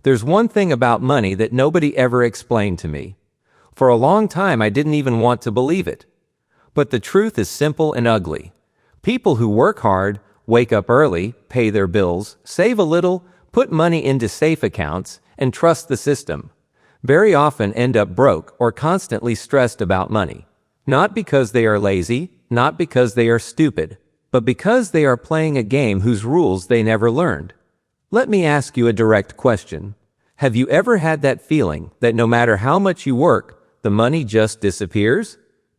There's one thing about money that nobody ever explained to me. For a long time, I didn't even want to believe it. But the truth is simple and ugly. People who work hard, wake up early, pay their bills, save a little, put money into safe accounts, and trust the system, very often end up broke or constantly stressed about money. Not because they are lazy, not because they are stupid, but because they are playing a game whose rules they never learned. Let me ask you a direct question. Have you ever had that feeling that no matter how much you work, the money just disappears?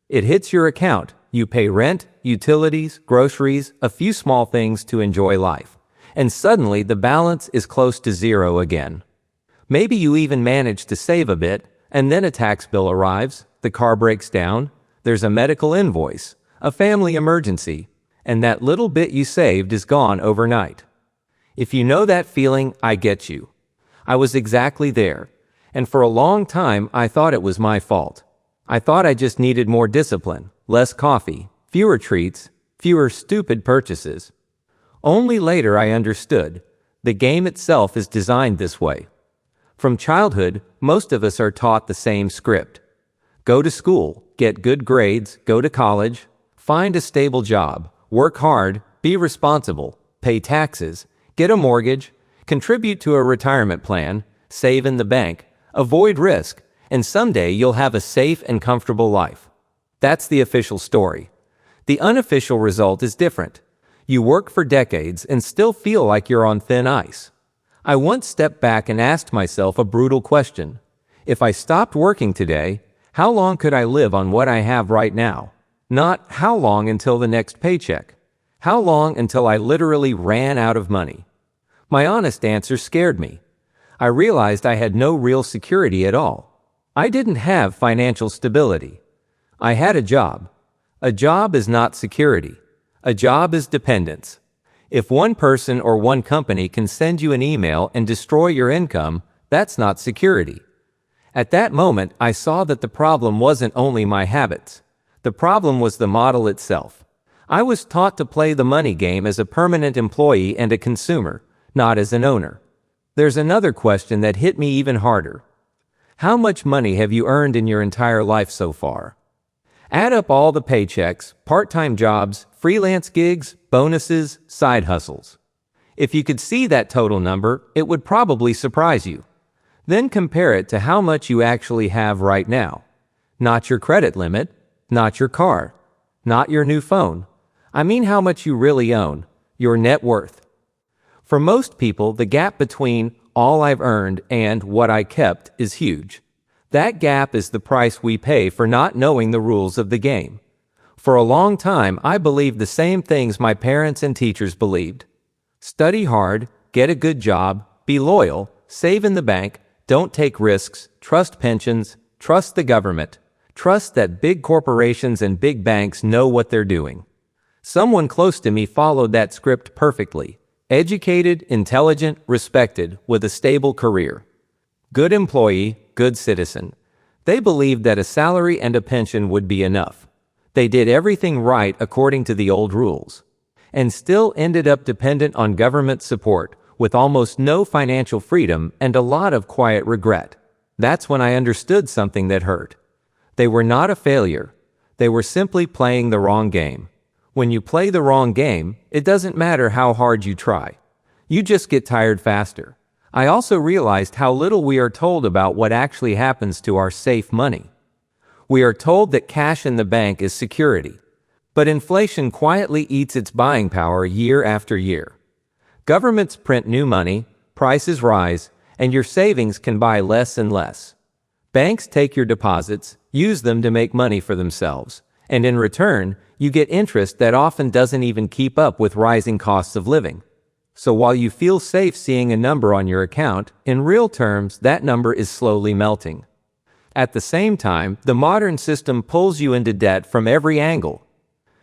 It hits your account, you pay rent, utilities, groceries, a few small things to enjoy life, and suddenly the balance is close to zero again. Maybe you even manage to save a bit, and then a tax bill arrives, the car breaks down, there's a medical invoice, a family emergency, and that little bit you saved is gone overnight. If you know that feeling, I get you. I was exactly there, and for a long time I thought it was my fault. I thought I just needed more discipline, less coffee, fewer treats, fewer stupid purchases. Only later I understood. The game itself is designed this way. From childhood, most of us are taught the same script. Go to school, get good grades, go to college, find a stable job, work hard, be responsible, pay taxes, get a mortgage, contribute to a retirement plan, save in the bank, avoid risk, and someday you'll have a safe and comfortable life. That's the official story. The unofficial result is different. You work for decades and still feel like you're on thin ice. I once stepped back and asked myself a brutal question. If I stopped working today, how long could I live on what I have right now? Not how long until the next paycheck. How long until I literally ran out of money? My honest answer scared me. I realized I had no real security at all. I didn't have financial stability. I had a job. A job is not security. A job is dependence. If one person or one company can send you an email and destroy your income, that's not security. At that moment, I saw that the problem wasn't only my habits. The problem was the model itself. I was taught to play the money game as a permanent employee and a consumer, not as an owner. There's another question that hit me even harder. How much money have you earned in your entire life so far? Add up all the paychecks, part-time jobs, freelance gigs, bonuses, side hustles. If you could see that total number, it would probably surprise you. Then compare it to how much you actually have right now. Not your credit limit, not your car, not your new phone. I mean how much you really own, your net worth. For most people, the gap between all I've earned and what I kept is huge. That gap is the price we pay for not knowing the rules of the game. For a long time, I believed the same things my parents and teachers believed. Study hard, get a good job, be loyal, save in the bank, don't take risks, trust pensions, trust the government, trust that big corporations and big banks know what they're doing. Someone close to me followed that script perfectly. Educated, intelligent, respected, with a stable career. Good employee, good citizen. They believed that a salary and a pension would be enough. They did everything right according to the old rules, and still ended up dependent on government support, with almost no financial freedom and a lot of quiet regret. That's when I understood something that hurt. They were not a failure. They were simply playing the wrong game. When you play the wrong game, it doesn't matter how hard you try. You just get tired faster. I also realized how little we are told about what actually happens to our safe money. We are told that cash in the bank is security, but inflation quietly eats its buying power year after year. Governments print new money, prices rise, and your savings can buy less and less. Banks take your deposits, use them to make money for themselves, and in return, you get interest that often doesn't even keep up with rising costs of living. So while you feel safe seeing a number on your account, in real terms, that number is slowly melting. At the same time, the modern system pulls you into debt from every angle.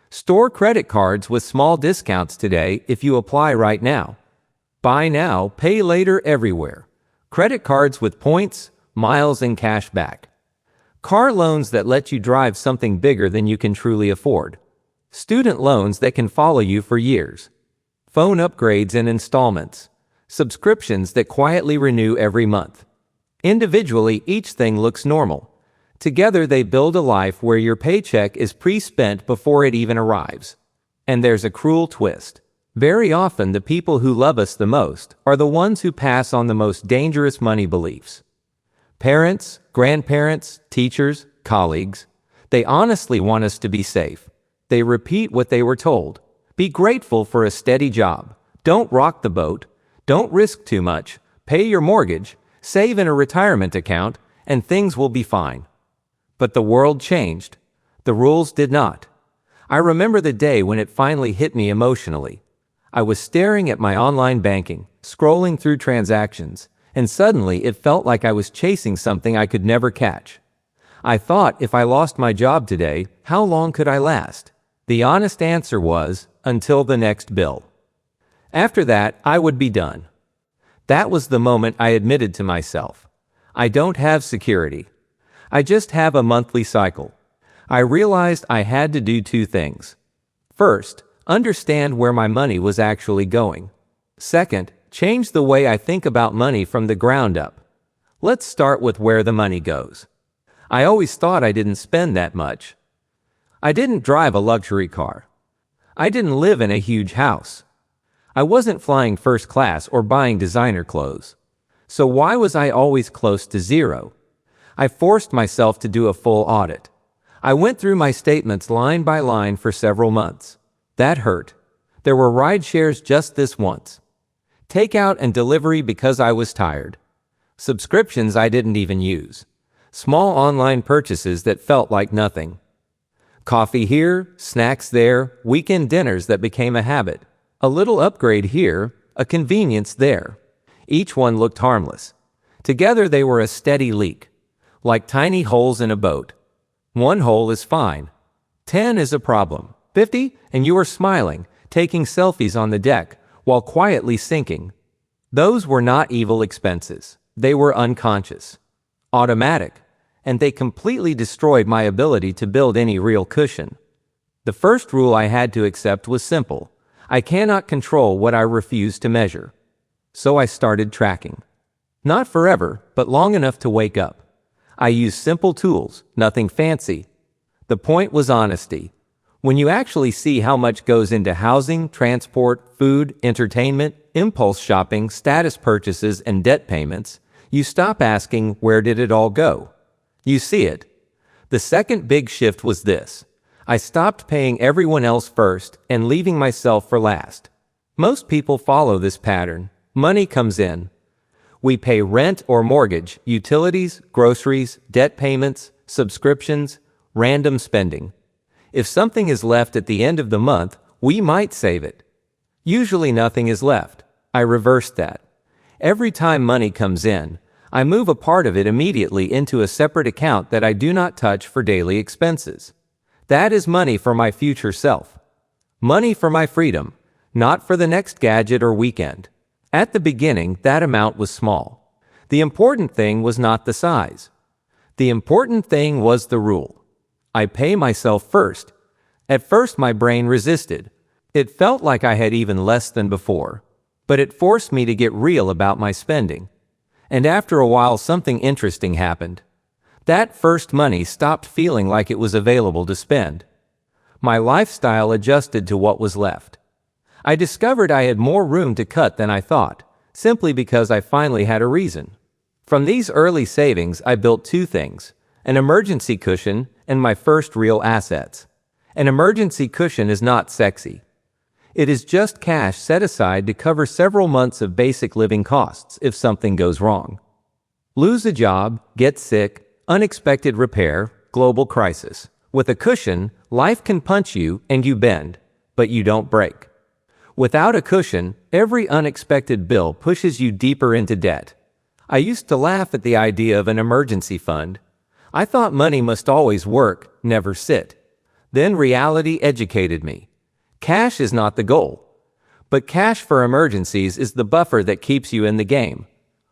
Store credit cards with small discounts today if you apply right now. Buy now, pay later everywhere. Credit cards with points, miles, and cash back. Car loans that let you drive something bigger than you can truly afford. Student loans that can follow you for years. Phone upgrades in installments. subscriptions that quietly renew every month. Individually, each thing looks normal. Together, they build a life where your paycheck is pre-spent before it even arrives. And there's a cruel twist. Very often, the people who love us the most are the ones who pass on the most dangerous money beliefs. Parents, grandparents, teachers, colleagues, they honestly want us to be safe. They repeat what they were told. Be grateful for a steady job. Don't rock the boat. Don't risk too much. Pay your mortgage. Save in a retirement account, and things will be fine. But the world changed. The rules did not. I remember the day when it finally hit me emotionally. I was staring at my online banking, scrolling through transactions, and suddenly it felt like I was chasing something I could never catch. I thought, if I lost my job today, how long could I last? The honest answer was, until the next bill. After that, I would be done. That was the moment I admitted to myself. I don't have security. I just have a monthly cycle. I realized I had to do two things. First, understand where my money was actually going. Second, change the way I think about money from the ground up. Let's start with where the money goes. I always thought I didn't spend that much. I didn't drive a luxury car. I didn't live in a huge house. I wasn't flying first class or buying designer clothes. So why was I always close to zero? I forced myself to do a full audit. I went through my statements line by line for several months. That hurt. There were ride shares just this once. Takeout and delivery because I was tired. Subscriptions I didn't even use. Small online purchases that felt like nothing. Coffee here, snacks there, weekend dinners that became a habit. A little upgrade here, a convenience there. Each one looked harmless. Together they were a steady leak. Like tiny holes in a boat. One hole is fine. 10 is a problem. 50, and you are smiling, taking selfies on the deck, while quietly sinking. Those were not evil expenses. They were unconscious. Automatic. And they completely destroyed my ability to build any real cushion. The first rule I had to accept was simple. I cannot control what I refuse to measure. So I started tracking. Not forever, but long enough to wake up. I used simple tools, nothing fancy. The point was honesty. When you actually see how much goes into housing, transport, food, entertainment, impulse shopping, status purchases, and debt payments, you stop asking, where did it all go? You see it. The second big shift was this. I stopped paying everyone else first and leaving myself for last. Most people follow this pattern. Money comes in. We pay rent or mortgage, utilities, groceries, debt payments, subscriptions, random spending. If something is left at the end of the month, we might save it. Usually nothing is left. I reversed that. Every time money comes in, I move a part of it immediately into a separate account that I do not touch for daily expenses. That is money for my future self. Money for my freedom, not for the next gadget or weekend. At the beginning, that amount was small. The important thing was not the size. The important thing was the rule. I pay myself first. At first, my brain resisted. It felt like I had even less than before. But it forced me to get real about my spending. And after a while, something interesting happened. That first money stopped feeling like it was available to spend. My lifestyle adjusted to what was left. I discovered I had more room to cut than I thought, simply because I finally had a reason. From these early savings, I built two things: an emergency cushion and my first real assets. An emergency cushion is not sexy. It is just cash set aside to cover several months of basic living costs if something goes wrong. Lose a job, get sick, unexpected repair, global crisis. With a cushion, life can punch you and you bend, but you don't break. Without a cushion, every unexpected bill pushes you deeper into debt. I used to laugh at the idea of an emergency fund. I thought money must always work, never sit. Then reality educated me. Cash is not the goal. But cash for emergencies is the buffer that keeps you in the game.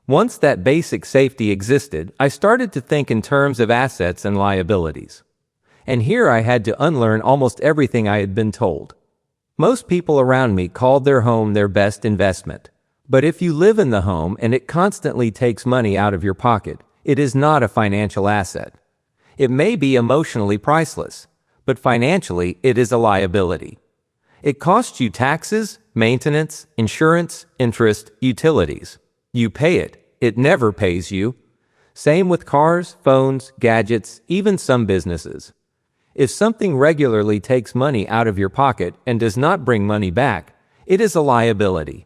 Once that basic safety existed, I started to think in terms of assets and liabilities. And here I had to unlearn almost everything I had been told. Most people around me called their home their best investment. But if you live in the home and it constantly takes money out of your pocket, it is not a financial asset. It may be emotionally priceless, but financially it is a liability. It costs you taxes, maintenance, insurance, interest, utilities. You pay it. It never pays you. Same with cars, phones, gadgets, even some businesses. If something regularly takes money out of your pocket and does not bring money back, it is a liability.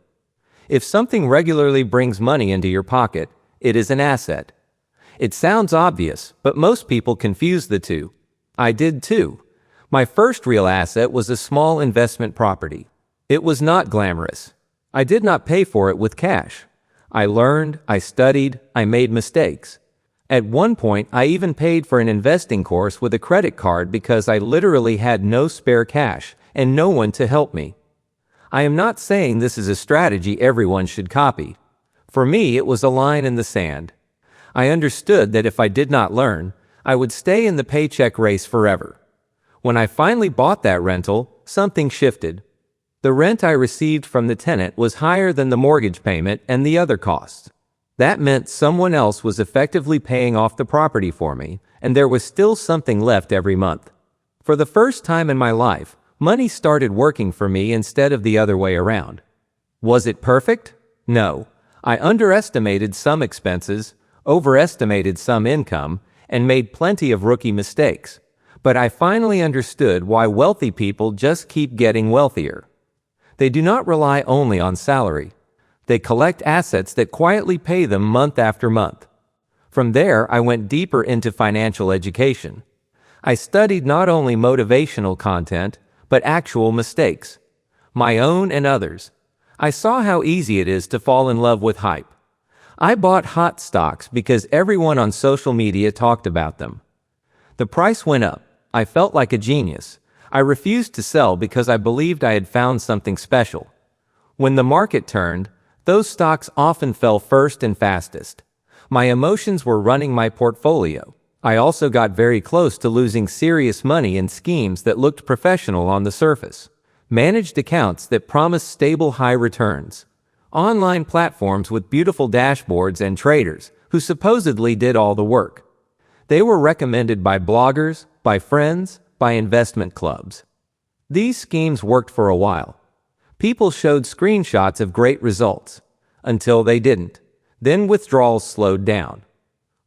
If something regularly brings money into your pocket, it is an asset. It sounds obvious, but most people confuse the two. I did too. My first real asset was a small investment property. It was not glamorous. I did not pay for it with cash. I learned, I studied, I made mistakes. At one point, I even paid for an investing course with a credit card because I literally had no spare cash and no one to help me. I am not saying this is a strategy everyone should copy. For me, it was a line in the sand. I understood that if I did not learn, I would stay in the paycheck race forever. When I finally bought that rental, something shifted. The rent I received from the tenant was higher than the mortgage payment and the other costs. That meant someone else was effectively paying off the property for me, and there was still something left every month. For the first time in my life, money started working for me instead of the other way around. Was it perfect? No. I underestimated some expenses, overestimated some income, and made plenty of rookie mistakes. But I finally understood why wealthy people just keep getting wealthier. They do not rely only on salary. They collect assets that quietly pay them month after month. From there, I went deeper into financial education. I studied not only motivational content, but actual mistakes, my own and others. I saw how easy it is to fall in love with hype. I bought hot stocks because everyone on social media talked about them. The price went up. I felt like a genius. I refused to sell because I believed I had found something special. When the market turned, those stocks often fell first and fastest. My emotions were running my portfolio. I also got very close to losing serious money in schemes that looked professional on the surface. Managed accounts that promised stable high returns. Online platforms with beautiful dashboards and traders who supposedly did all the work. They were recommended by bloggers, by friends, by investment clubs. These schemes worked for a while. People showed screenshots of great results, until they didn't. Then withdrawals slowed down.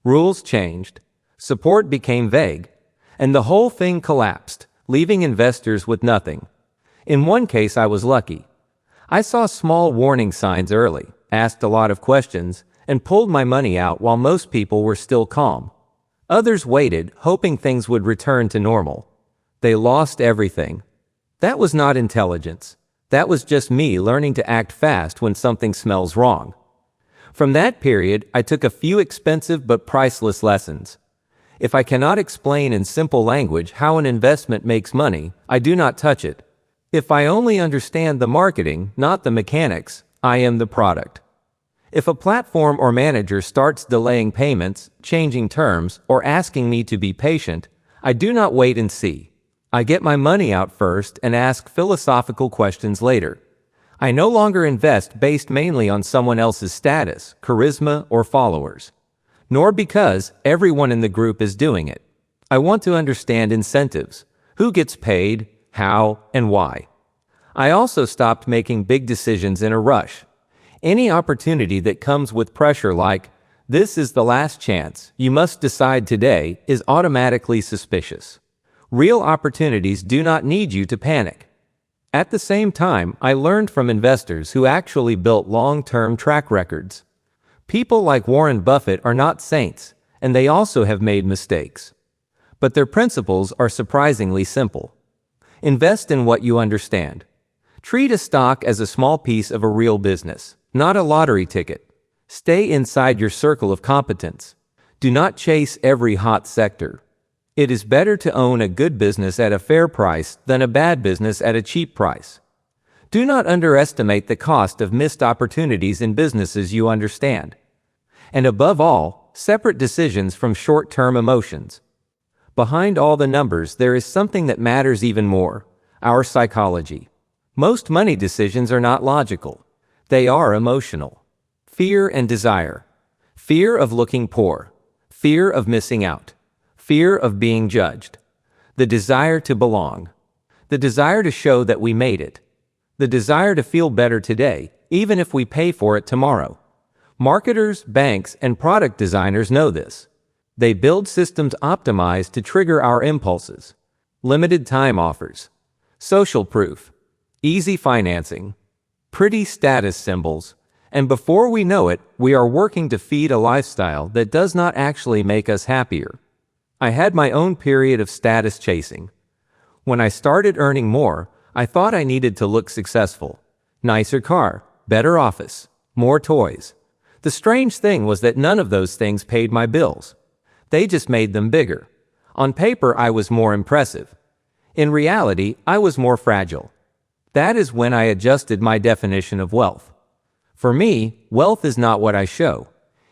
Rules changed. Support became vague, and the whole thing collapsed, leaving investors with nothing. In one case, I was lucky. I saw small warning signs early, asked a lot of questions, and pulled my money out while most people were still calm. Others waited, hoping things would return to normal. They lost everything. That was not intelligence. That was just me learning to act fast when something smells wrong. From that period, I took a few expensive but priceless lessons. If I cannot explain in simple language how an investment makes money, I do not touch it. If I only understand the marketing, not the mechanics, I am the product. If a platform or manager starts delaying payments, changing terms, or asking me to be patient, I do not wait and see. I get my money out first and ask philosophical questions later. I no longer invest based mainly on someone else's status, charisma, or followers. Nor because everyone in the group is doing it. I want to understand incentives, who gets paid, how, and why. I also stopped making big decisions in a rush. Any opportunity that comes with pressure like, this is the last chance, you must decide today, is automatically suspicious. Real opportunities do not need you to panic. At the same time, I learned from investors who actually built long-term track records. People like Warren Buffett are not saints, and they also have made mistakes. But their principles are surprisingly simple. Invest in what you understand. Treat a stock as a small piece of a real business, not a lottery ticket. Stay inside your circle of competence. Do not chase every hot sector. It is better to own a good business at a fair price than a bad business at a cheap price. Do not underestimate the cost of missed opportunities in businesses you understand. And above all, separate decisions from short-term emotions. Behind all the numbers, there is something that matters even more: our psychology. Most money decisions are not logical. They are emotional. Fear and desire. Fear of looking poor. Fear of missing out. Fear of being judged. The desire to belong. The desire to show that we made it. The desire to feel better today, even if we pay for it tomorrow. Marketers, banks, and product designers know this. They build systems optimized to trigger our impulses. Limited time offers. Social proof. Easy financing. Pretty status symbols. And before we know it, we are working to feed a lifestyle that does not actually make us happier. I had my own period of status chasing. When I started earning more, I thought I needed to look successful. Nicer car, better office, more toys. The strange thing was that none of those things paid my bills. They just made them bigger. On paper, I was more impressive. In reality, I was more fragile. That is when I adjusted my definition of wealth. For me, wealth is not what I show.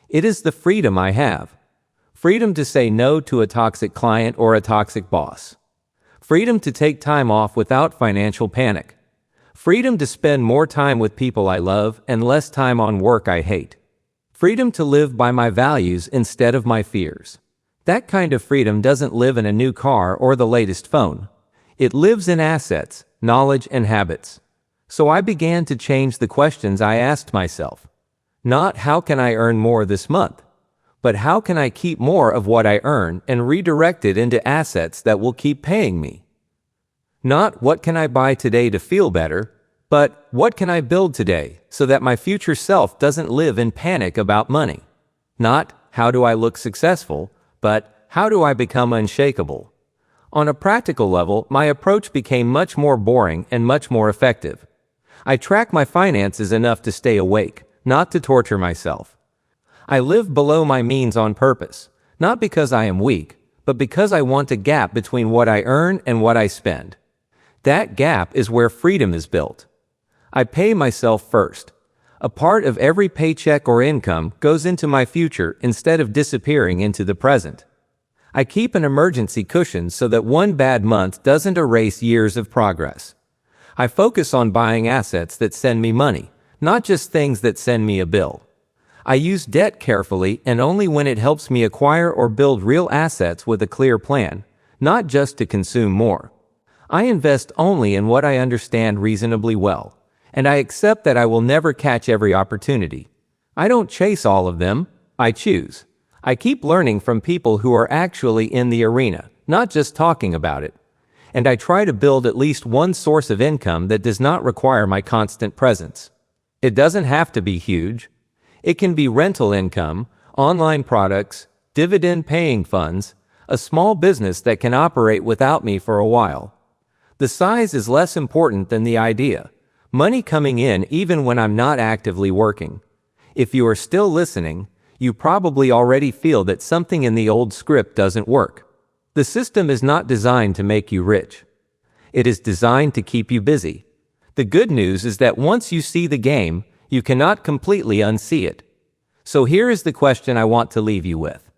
It is the freedom I have. Freedom to say no to a toxic client or a toxic boss. Freedom to take time off without financial panic. Freedom to spend more time with people I love and less time on work I hate. Freedom to live by my values instead of my fears. That kind of freedom doesn't live in a new car or the latest phone. It lives in assets, knowledge, and habits. So I began to change the questions I asked myself. Not how can I earn more this month, but how can I keep more of what I earn and redirect it into assets that will keep paying me? Not what can I buy today to feel better, but what can I build today so that my future self doesn't live in panic about money? Not how do I look successful, but how do I become unshakable? On a practical level, my approach became much more boring and much more effective. I track my finances enough to stay awake, not to torture myself. I live below my means on purpose, not because I am weak, but because I want a gap between what I earn and what I spend. That gap is where freedom is built. I pay myself first. A part of every paycheck or income goes into my future instead of disappearing into the present. I keep an emergency cushion so that one bad month doesn't erase years of progress. I focus on buying assets that send me money, not just things that send me a bill. I use debt carefully and only when it helps me acquire or build real assets with a clear plan, not just to consume more. I invest only in what I understand reasonably well, and I accept that I will never catch every opportunity. I don't chase all of them, I choose. I keep learning from people who are actually in the arena, not just talking about it. And I try to build at least one source of income that does not require my constant presence. It doesn't have to be huge. It can be rental income, online products, dividend-paying funds, a small business that can operate without me for a while. The size is less important than the idea. Money coming in even when I'm not actively working. If you are still listening, you probably already feel that something in the old script doesn't work. The system is not designed to make you rich. It is designed to keep you busy. The good news is that once you see the game, you cannot completely unsee it. So here is the question I want to leave you with.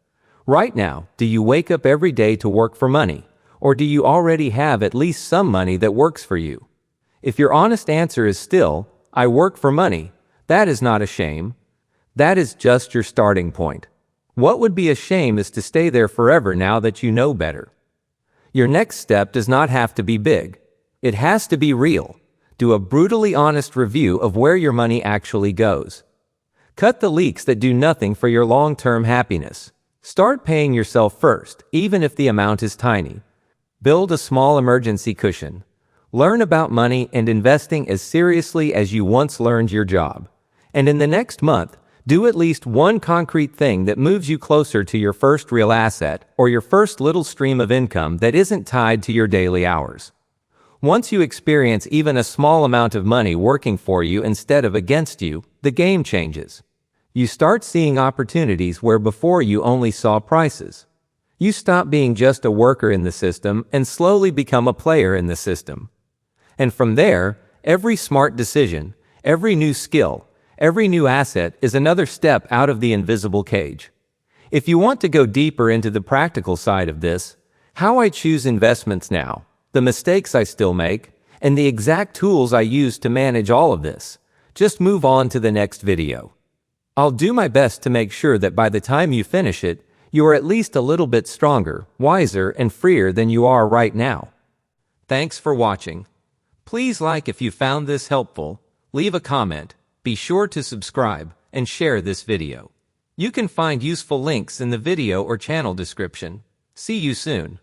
Right now, do you wake up every day to work for money, or do you already have at least some money that works for you? If your honest answer is still, I work for money, that is not a shame. That is just your starting point. What would be a shame is to stay there forever now that you know better. Your next step does not have to be big. It has to be real. Do a brutally honest review of where your money actually goes. Cut the leaks that do nothing for your long-term happiness. Start paying yourself first, even if the amount is tiny. Build a small emergency cushion. Learn about money and investing as seriously as you once learned your job. And in the next month, do at least one concrete thing that moves you closer to your first real asset or your first little stream of income that isn't tied to your daily hours. Once you experience even a small amount of money working for you instead of against you, the game changes. You start seeing opportunities where before you only saw prices. You stop being just a worker in the system and slowly become a player in the system. And from there, every smart decision, every new skill, every new asset is another step out of the invisible cage. If you want to go deeper into the practical side of this, how I choose investments now, the mistakes I still make, and the exact tools I use to manage all of this, just move on to the next video. I'll do my best to make sure that by the time you finish it, you are at least a little bit stronger, wiser, and freer than you are right now. Thanks for watching. Please like if you found this helpful, leave a comment, be sure to subscribe, and share this video. You can find useful links in the video or channel description. See you soon.